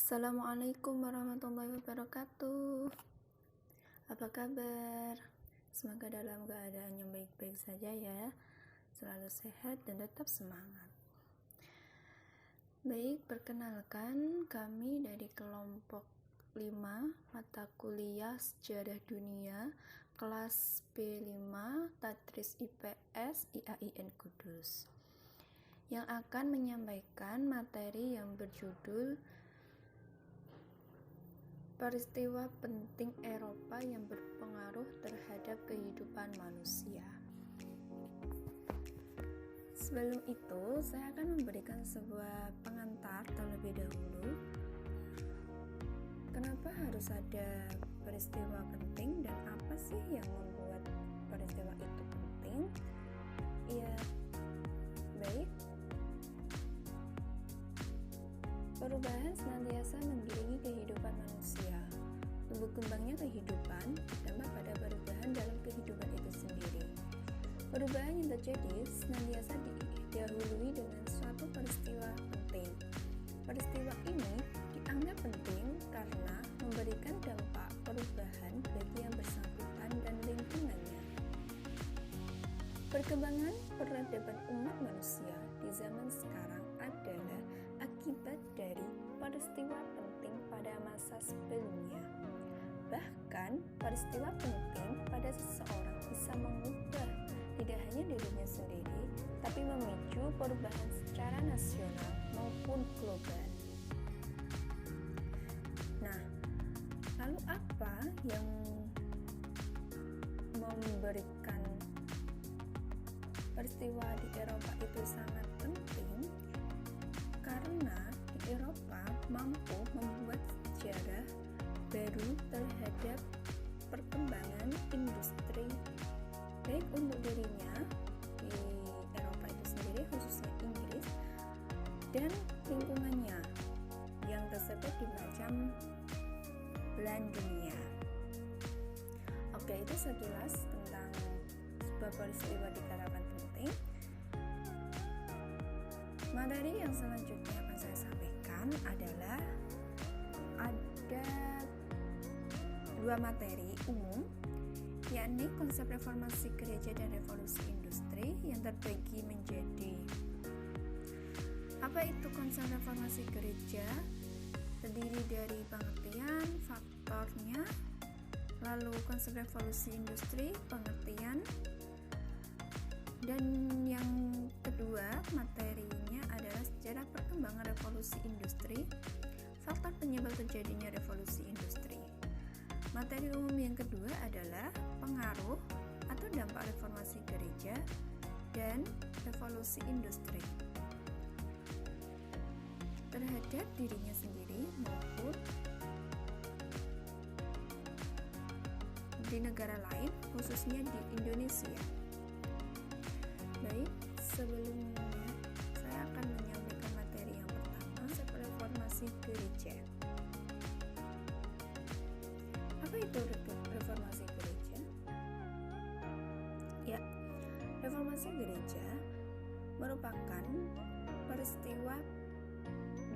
Assalamualaikum warahmatullahi wabarakatuh. Apa kabar? Semoga dalam keadaan yang baik-baik saja ya. Selalu sehat dan tetap semangat. Baik, perkenalkan kami dari kelompok 5 mata kuliah Sejarah Dunia kelas B5 Tadris IPS IAIN Kudus yang akan menyampaikan materi yang berjudul Peristiwa penting Eropa yang berpengaruh terhadap kehidupan manusia. Sebelum itu, saya akan memberikan sebuah pengantar terlebih dahulu. Kenapa harus ada peristiwa penting dan apa sih yang membuat peristiwa itu penting? Ya, baik. Perubahan senantiasa mengiringi kehidupan manusia. Tumbuh kembangnya kehidupan berdampak pada perubahan dalam kehidupan itu sendiri. Perubahan yang terjadi senantiasa didahului dengan suatu peristiwa penting. Peristiwa ini dianggap penting karena memberikan dampak perubahan bagi yang bersangkutan dan lingkungannya. Perkembangan peradaban umat manusia di zaman sekarang adalah akibat dari peristiwa penting pada masa sebelumnya. Bahkan, peristiwa penting pada seseorang bisa mengubah tidak hanya dirinya sendiri, tapi memicu perubahan secara nasional maupun global. Nah, lalu apa yang memberikan peristiwa di Eropa itu sangat penting? Karena di Eropa mampu membuat sejarah baru terhadap perkembangan industri baik untuk dirinya di Eropa itu sendiri, khususnya Inggris, dan lingkungannya yang tersebar di macam belahan dunia. Oke, itu sekilas tentang sebuah peristiwa dikatakan penting. Materi yang selanjutnya akan saya sampaikan adalah ada dua materi umum, yakni konsep reformasi gereja dan revolusi industri yang terbagi menjadi apa itu konsep reformasi gereja, terdiri dari pengertian, faktornya, lalu konsep revolusi industri, pengertian, dan yang kedua materinya adalah sejarah perkembangan revolusi industri, faktor penyebab terjadinya revolusi industri. Materi umum yang kedua adalah pengaruh atau dampak reformasi gereja dan revolusi industri terhadap dirinya sendiri maupun di negara lain, khususnya di Indonesia. Baik, sebelumnya saya akan menyampaikan materi yang pertama, reformasi gereja. Apa itu reformasi gereja? Ya, reformasi gereja merupakan peristiwa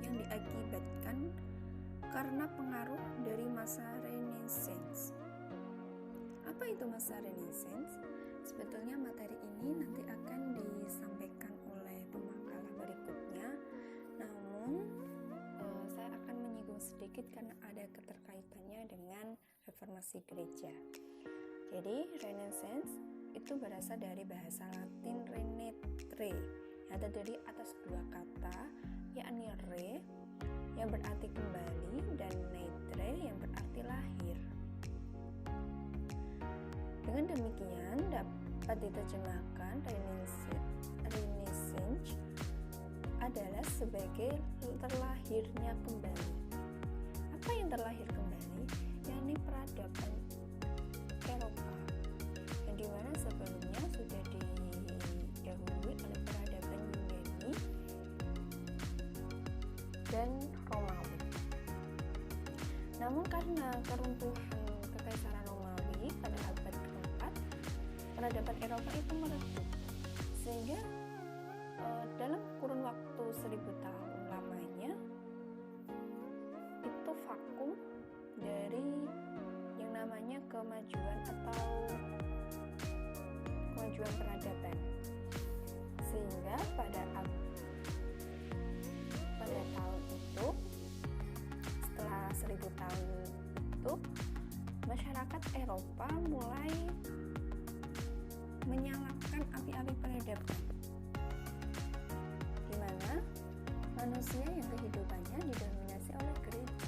yang diakibatkan karena pengaruh dari masa Renaissance. Apa itu masa Renaissance? Sebetulnya materi ini nanti akan disampaikan oleh pemakalah berikutnya, namun saya akan menyinggung sedikit karena ada keterkaitannya dengan reformasi gereja. Jadi Renaissance itu berasal dari bahasa Latin renatere yang terdiri atas dua kata, yakni re yang berarti kembali dan natere yang berarti lahir. Dengan demikian dapat diterjemahkan Renaissance adalah sebagai terlahirnya kembali. Apa yang terlahir kembali? Yakni peradaban Eropa, yang dimana sebelumnya sudah didahului oleh peradaban Yunani dan Romawi. Namun karena keruntuhan Kekaisaran Romawi pada abad keempat, peradaban Eropa itu meredup, sehingga dalam kurun waktu 1000 tahun lamanya namanya kemajuan atau kemajuan peradaban. Sehingga pada tahun itu, setelah 1000 tahun itu, masyarakat Eropa mulai menyalakan api-api peradaban, di mana manusia yang kehidupannya didominasi oleh gereja.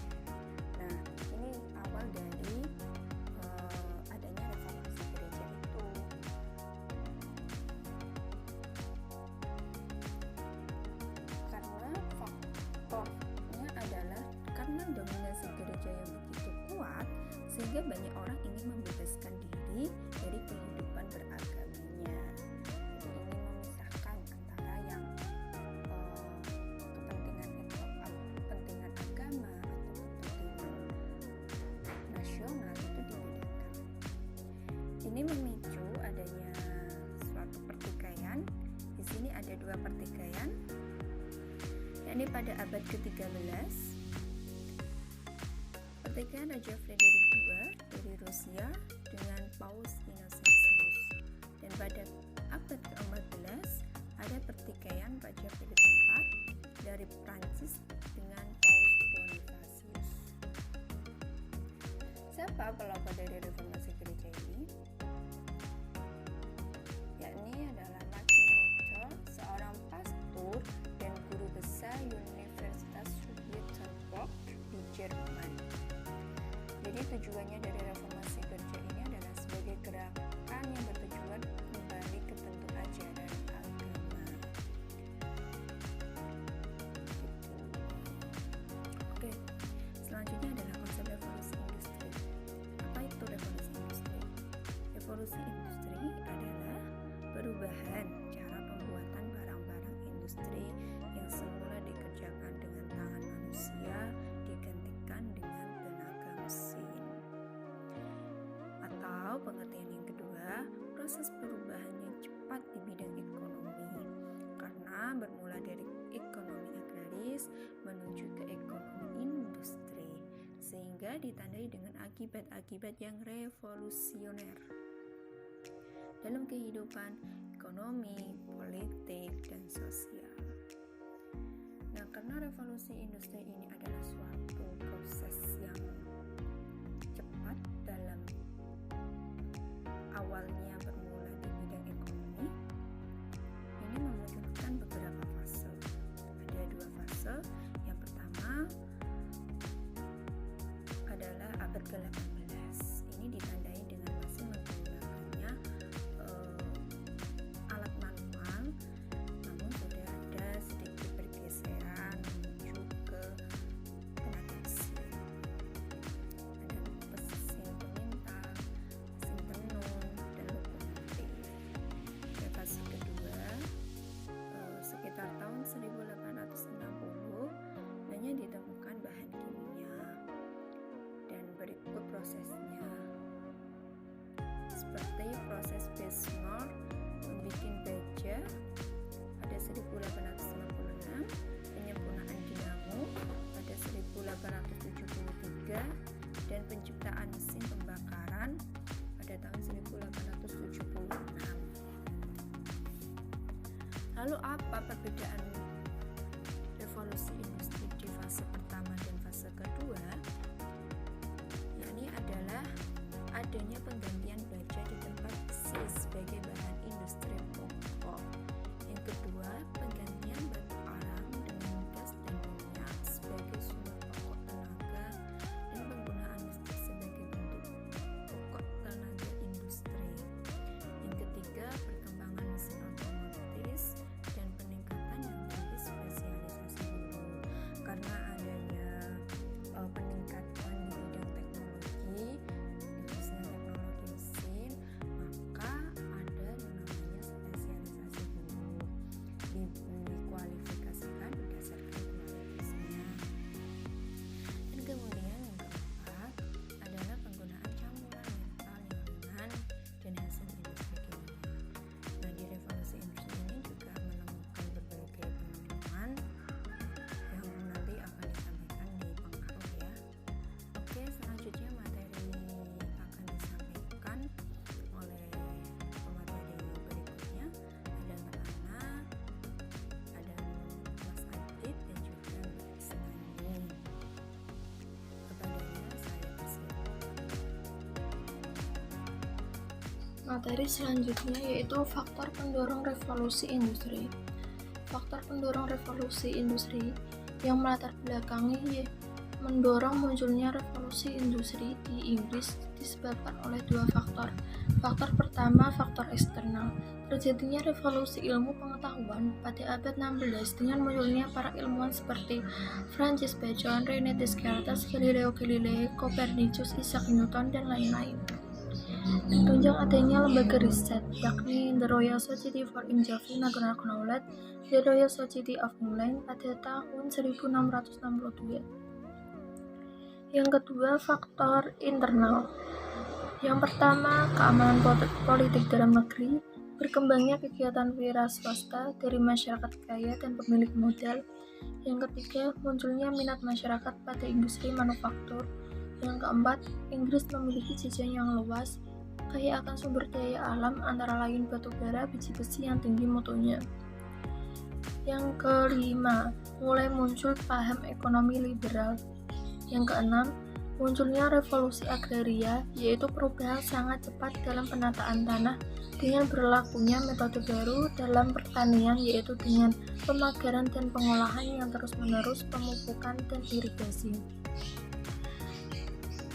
Nah, ini awal dari adanya reformasi gereja itu. Karena faktornya adalah karena dominasi gereja yang begitu kuat, sehingga banyak orang ingin membebaskan diri dari kehidupan beragamanya. Jadi ingin memisahkan antara yang kepentingan agama atau kepentingan nasional itu dibedakan. Ini memicu adanya suatu pertikaian. Di sini ada 2 pertikaian, yakni pada abad ke-13 pertikaian Raja Frederick II dari Rusia dengan Paus Innocentius, dan pada abad ke-14 ada pertikaian Raja Philip IV dari Prancis dengan Paus Bonifasius. Siapa pelopor dari reformasi gereja ini? Yakni adalah Martin Luther, seorang pastor dan guru besar Universitas Wittenberg di Jerman. Jadi tujuannya dari reformasi gereja ini adalah sebagai gerakan yang bertujuan kembali ke bentuk ajaran agama. Oke, selanjutnya adalah konsep revolusi industri. Apa itu revolusi industri? Revolusi industri adalah perubahan cara pembuatan barang-barang industri yang semula dikerjakan dengan tangan manusia digantikan dengan tenaga mesin. Atau pengertian yang kedua, proses perubahan yang cepat di bidang ekonomi, karena bermula dari ekonomi agraris menuju ke ekonomi industri, sehingga ditandai dengan akibat-akibat yang revolusioner dalam kehidupan ekonomi, politik, dan sosial. Nah, karena revolusi industri ini adalah suatu proses yang cepat dalam awalnya bermula di bidang ekonomi, ini memunculkan beberapa fase. Ada 2 fase. Yang pertama adalah abad ke-18. Ini ditandai dengan masih menggunakannya alat manual, namun sudah ada sedikit pergeseran menuju ke tenaga mesin. Ada mesin pemintal, mesin tenun, dan lokomotif. Dan fase kedua, sekitar tahun 1860 banyak ditemukan bahan kimia, dan berikut prosesnya. Seperti proses Bismarck membuat baja pada 1896, penyempurnaan dinamo pada 1873, dan penciptaan mesin pembakaran pada tahun 1876. Lalu apa perbedaan revolusi industri di fase pertama dan fase kedua? Yakni adalah adanya penggantian baja di tempat besi sebagai bahan industri pokok. Yang kedua, penggantian batu arang dengan gas dan minyak sebagai sumber pokok tenaga, dan penggunaan listrik sebagai bentuk pokok tenaga industri. Yang ketiga, perkembangan mesin otomatis dan peningkatan yang tinggi spesialisasi buruh, karena adanya peningkatan di bidang teknologi, khususnya teknologi mesin Materi selanjutnya yaitu faktor pendorong revolusi industri. Faktor pendorong revolusi industri yang melatar belakangi mendorong munculnya revolusi industri di Inggris disebabkan oleh dua faktor. Faktor pertama, faktor eksternal. Terjadinya revolusi ilmu pengetahuan pada abad 16 dengan munculnya para ilmuwan seperti Francis Bacon, René Descartes, Galileo Galilei, Copernicus, Isaac Newton, dan lain-lain. Tunjang adanya lembaga riset, yakni The Royal Society for Geography Natural Knowledge, The Royal Society of England pada tahun 1662. Yang kedua, faktor internal. Yang pertama, keamanan politik dalam negeri, berkembangnya kegiatan wira swasta dari masyarakat kaya dan pemilik modal. Yang ketiga, munculnya minat masyarakat pada industri manufaktur. Yang keempat, Inggris memiliki jejak yang luas, kaya akan sumber daya alam antara lain batu bara, biji besi yang tinggi mutunya. Yang kelima, mulai muncul paham ekonomi liberal. Yang keenam, munculnya revolusi agraria, yaitu perubahan sangat cepat dalam penataan tanah dengan berlakunya metode baru dalam pertanian, yaitu dengan pemagaran dan pengolahan yang terus-menerus, pemupukan dan irigasi.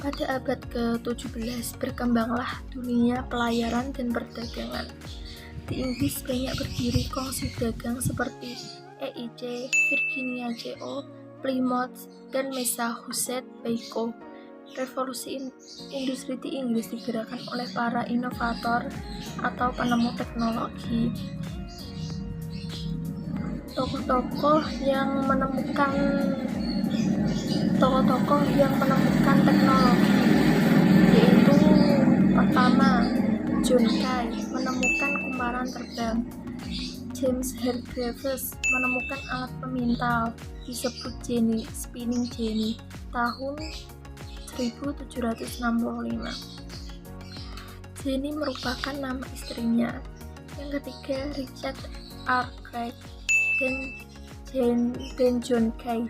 Pada abad ke-17 berkembanglah dunia pelayaran dan perdagangan. Di Inggris banyak berdiri kongsi dagang seperti EIC, Virginia CO, Plymouth, dan Massachusetts Bay Co. Revolusi industri di Inggris digerakkan oleh para inovator atau penemu teknologi. Tokoh-tokoh yang menemukan teknologi yaitu pertama, John Kay menemukan kumparan terbang. James Hargreaves menemukan alat pemintal disebut spinning jenny tahun 1765. Jenny merupakan nama istrinya. Yang ketiga, Richard Arkwright dan John Kay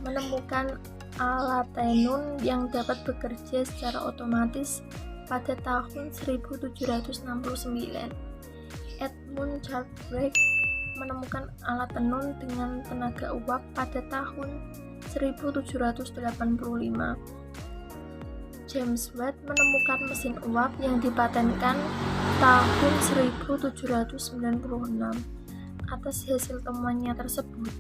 menemukan alat tenun yang dapat bekerja secara otomatis pada tahun 1769. Edmund Sheldrake menemukan alat tenun dengan tenaga uap pada tahun 1785. James Watt menemukan mesin uap yang dipatenkan tahun 1796. Atas hasil temuannya tersebut,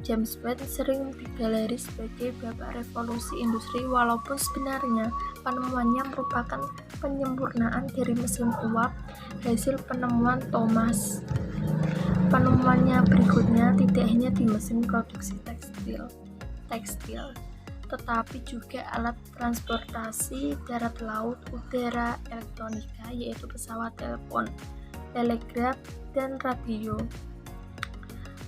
James Watt sering digelari sebagai bapak revolusi industri, walaupun sebenarnya penemuannya merupakan penyempurnaan dari mesin uap hasil penemuan Thomas. Penemuannya berikutnya tidak hanya di mesin produksi tekstil, tetapi juga alat transportasi darat, laut, udara, elektronika, yaitu pesawat, telepon, telegraf, dan radio.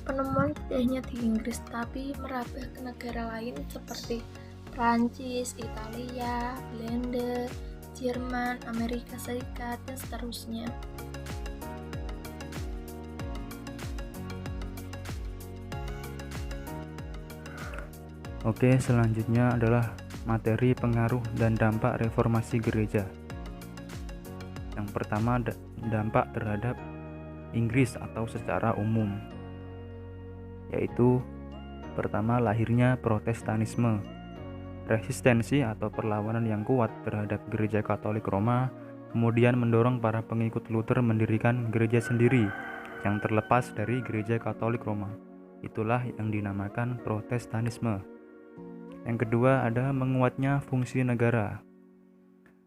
Penemuan tidak hanya di Inggris, tapi merambah ke negara lain seperti Prancis, Italia, Belanda, Jerman, Amerika Serikat, dan seterusnya. Oke, selanjutnya adalah materi pengaruh dan dampak reformasi gereja. Yang pertama, dampak terhadap Inggris atau secara umum, yaitu pertama, lahirnya Protestanisme, resistensi atau perlawanan yang kuat terhadap gereja Katolik Roma, kemudian mendorong para pengikut Luther mendirikan gereja sendiri yang terlepas dari gereja Katolik Roma. Itulah yang dinamakan Protestanisme. Yang kedua, ada menguatnya fungsi negara.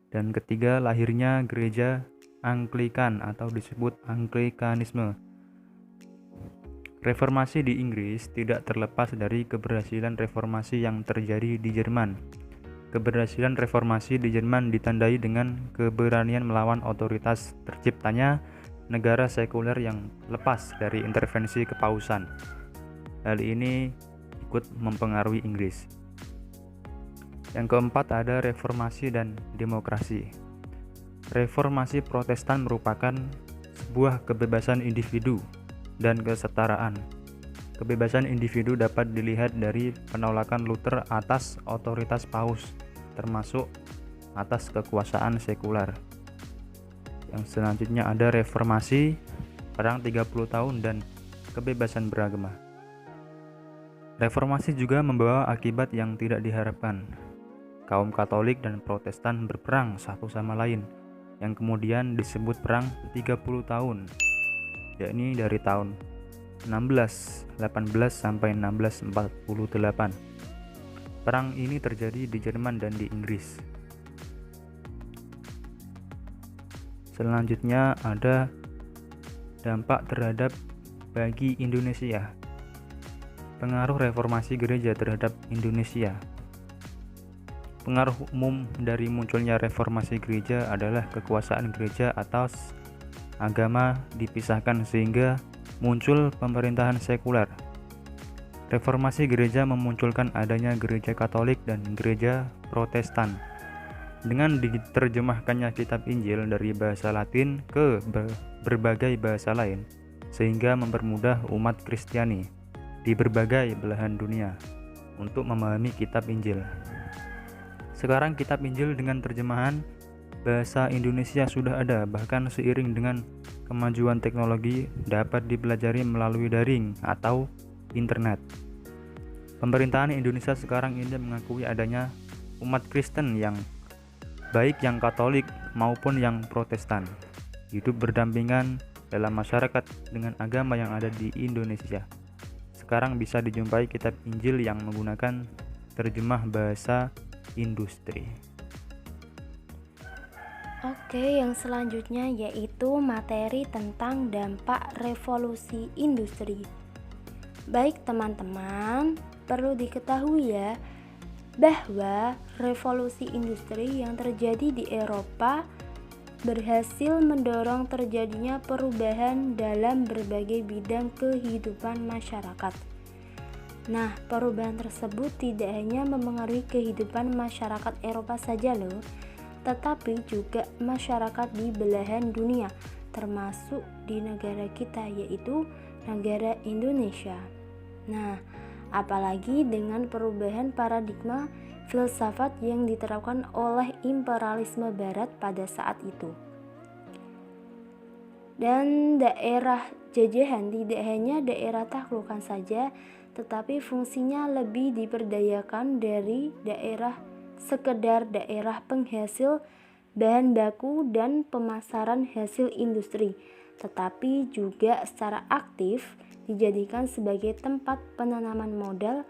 Dan ketiga, lahirnya gereja Anglikan atau disebut Anglikanisme. Reformasi di Inggris tidak terlepas dari keberhasilan reformasi yang terjadi di Jerman. Keberhasilan reformasi di Jerman ditandai dengan keberanian melawan otoritas terciptanya negara sekuler yang lepas dari intervensi kepausan. Hal ini ikut mempengaruhi Inggris. Yang keempat, ada reformasi dan demokrasi. Reformasi Protestan merupakan sebuah kebebasan individu dan kesetaraan. Kebebasan individu dapat dilihat dari penolakan Luther atas otoritas paus, termasuk atas kekuasaan sekuler. Yang selanjutnya ada reformasi, perang 30 tahun dan kebebasan beragama. Reformasi juga membawa akibat yang tidak diharapkan. Kaum Katolik dan Protestan berperang satu sama lain, yang kemudian disebut perang 30 tahun, yakni dari tahun 1618 sampai 1648. Perang ini terjadi di Jerman dan di Inggris. Selanjutnya ada dampak terhadap bagi Indonesia. Pengaruh reformasi gereja terhadap Indonesia. Pengaruh umum dari munculnya reformasi gereja adalah kekuasaan gereja atas agama dipisahkan sehingga muncul pemerintahan sekuler. Reformasi gereja memunculkan adanya gereja Katolik dan gereja Protestan. Dengan diterjemahkannya kitab Injil dari bahasa Latin ke berbagai bahasa lain, sehingga mempermudah umat Kristiani di berbagai belahan dunia untuk memahami kitab Injil. Sekarang kitab Injil dengan terjemahan bahasa Indonesia sudah ada, bahkan seiring dengan kemajuan teknologi dapat dipelajari melalui daring atau internet. Pemerintahan Indonesia sekarang ini mengakui adanya umat Kristen yang baik yang Katolik maupun yang Protestan hidup berdampingan dalam masyarakat dengan agama yang ada di Indonesia. Sekarang bisa dijumpai kitab Injil yang menggunakan terjemah bahasa industri. Oke, yang selanjutnya yaitu materi tentang dampak revolusi industri. Baik teman-teman, perlu diketahui ya bahwa revolusi industri yang terjadi di Eropa berhasil mendorong terjadinya perubahan dalam berbagai bidang kehidupan masyarakat. Nah, perubahan tersebut tidak hanya mempengaruhi kehidupan masyarakat Eropa saja loh, tetapi juga masyarakat di belahan dunia, termasuk di negara kita yaitu negara Indonesia. Nah, apalagi dengan perubahan paradigma filsafat yang diterapkan oleh imperialisme barat pada saat itu. Dan daerah jajahan tidak hanya daerah taklukan saja, tetapi fungsinya lebih diperdayakan dari sekedar daerah penghasil bahan baku dan pemasaran hasil industri, tetapi juga secara aktif dijadikan sebagai tempat penanaman modal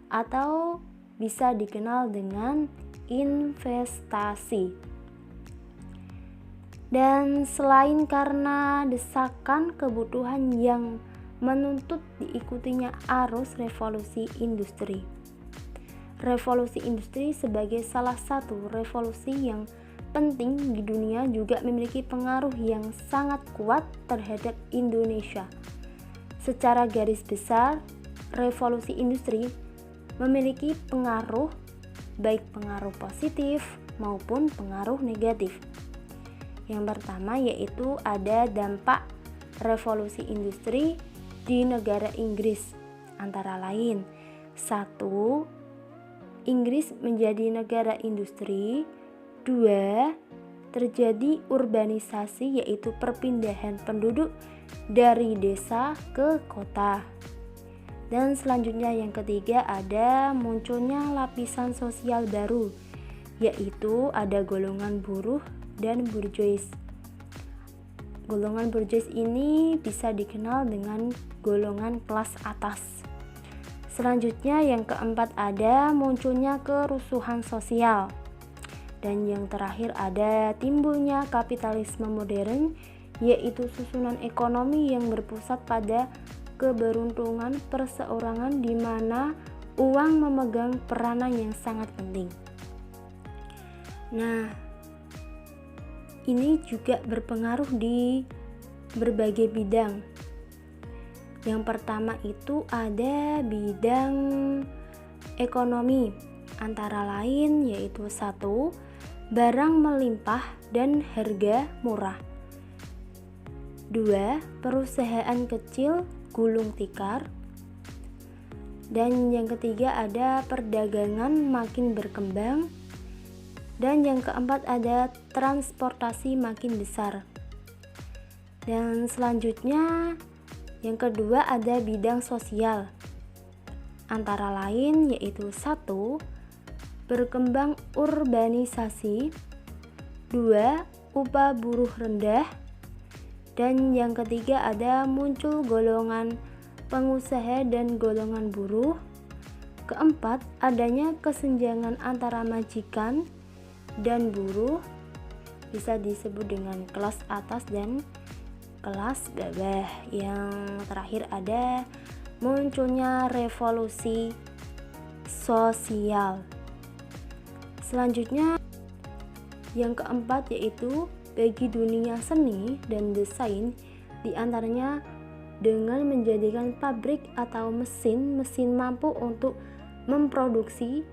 atau bisa dikenal dengan investasi. Dan selain karena desakan kebutuhan yang menuntut diikutinya arus revolusi industri. Revolusi industri sebagai salah satu revolusi yang penting di dunia juga memiliki pengaruh yang sangat kuat terhadap Indonesia. Secara garis besar, revolusi industri memiliki pengaruh, baik pengaruh positif maupun pengaruh negatif. Yang pertama yaitu ada dampak revolusi industri di negara Inggris, antara lain 1. Inggris menjadi negara industri. 2. Terjadi urbanisasi yaitu perpindahan penduduk dari desa ke kota. Dan selanjutnya yang ketiga ada munculnya lapisan sosial baru, yaitu ada golongan buruh dan bourgeois. Golongan bourgeois ini bisa dikenal dengan golongan kelas atas. Selanjutnya yang keempat ada munculnya kerusuhan sosial. Dan yang terakhir ada timbulnya kapitalisme modern, yaitu susunan ekonomi yang berpusat pada keberuntungan perseorangan di mana uang memegang peranan yang sangat penting. Nah, ini juga berpengaruh di berbagai bidang. Yang pertama itu ada bidang ekonomi, antara lain yaitu 1. Barang melimpah dan harga murah. 2. Perusahaan kecil gulung tikar. Dan yang ketiga ada perdagangan makin berkembang. Dan yang keempat ada transportasi makin besar. Dan selanjutnya yang kedua ada bidang sosial. Antara lain yaitu 1. Berkembang urbanisasi, 2. Upah buruh rendah, dan yang ketiga ada muncul golongan pengusaha dan golongan buruh. Keempat, adanya kesenjangan antara majikan dan buruh, bisa disebut dengan kelas atas dan kelas bawah. Yang terakhir ada munculnya revolusi sosial. Selanjutnya yang keempat yaitu bagi dunia seni dan desain, diantaranya dengan menjadikan pabrik atau mesin mampu untuk memproduksi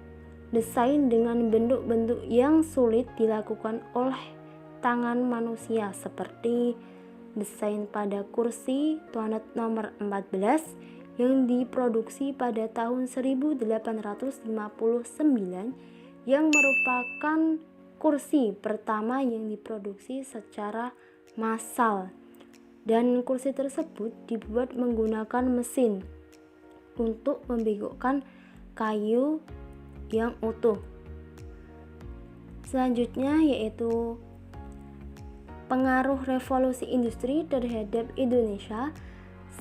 desain dengan bentuk-bentuk yang sulit dilakukan oleh tangan manusia, seperti desain pada kursi toilet nomor 14 yang diproduksi pada tahun 1859 yang merupakan kursi pertama yang diproduksi secara massal, dan kursi tersebut dibuat menggunakan mesin untuk membengkokkan kayu yang utuh. Selanjutnya yaitu pengaruh revolusi industri terhadap Indonesia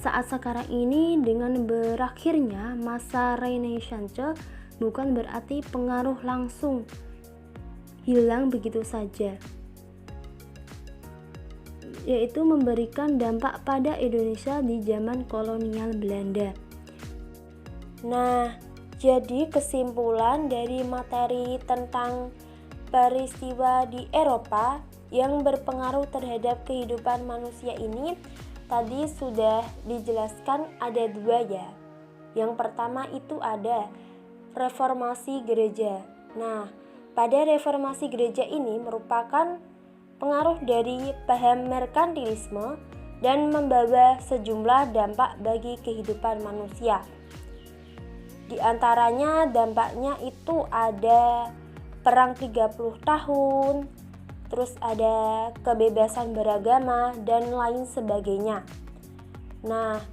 saat sekarang ini. Dengan berakhirnya masa Renaissance bukan berarti pengaruh langsung hilang begitu saja, yaitu memberikan dampak pada Indonesia di zaman kolonial Belanda. Nah, jadi kesimpulan dari materi tentang peristiwa di Eropa yang berpengaruh terhadap kehidupan manusia ini tadi sudah dijelaskan ada 2 ya. Yang pertama itu ada reformasi gereja. Nah, pada reformasi gereja ini merupakan pengaruh dari paham merkantilisme dan membawa sejumlah dampak bagi kehidupan manusia. Di antaranya dampaknya itu ada perang 30 tahun, terus ada kebebasan beragama dan lain sebagainya. Nah,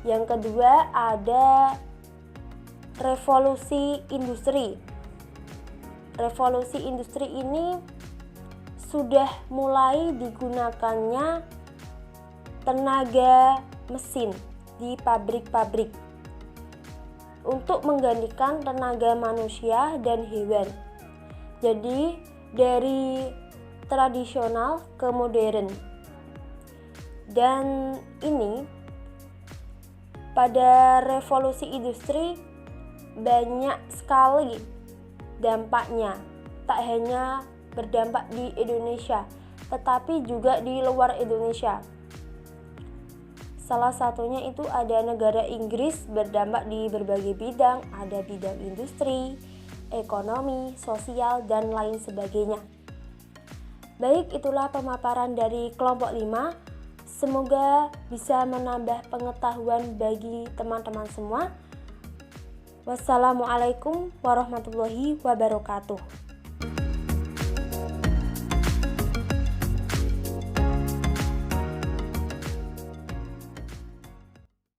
yang kedua ada revolusi industri. Revolusi industri ini sudah mulai digunakannya tenaga mesin di pabrik-pabrik untuk menggantikan tenaga manusia dan hewan. Jadi dari tradisional ke modern. Dan ini pada revolusi industri banyak sekali dampaknya, tak hanya berdampak di Indonesia, tetapi juga di luar Indonesia. Salah satunya itu ada negara Inggris berdampak di berbagai bidang, ada bidang industri, ekonomi, sosial, dan lain sebagainya. Baik, itulah pemaparan dari kelompok 5. Semoga bisa menambah pengetahuan bagi teman-teman semua. Wassalamualaikum warahmatullahi wabarakatuh.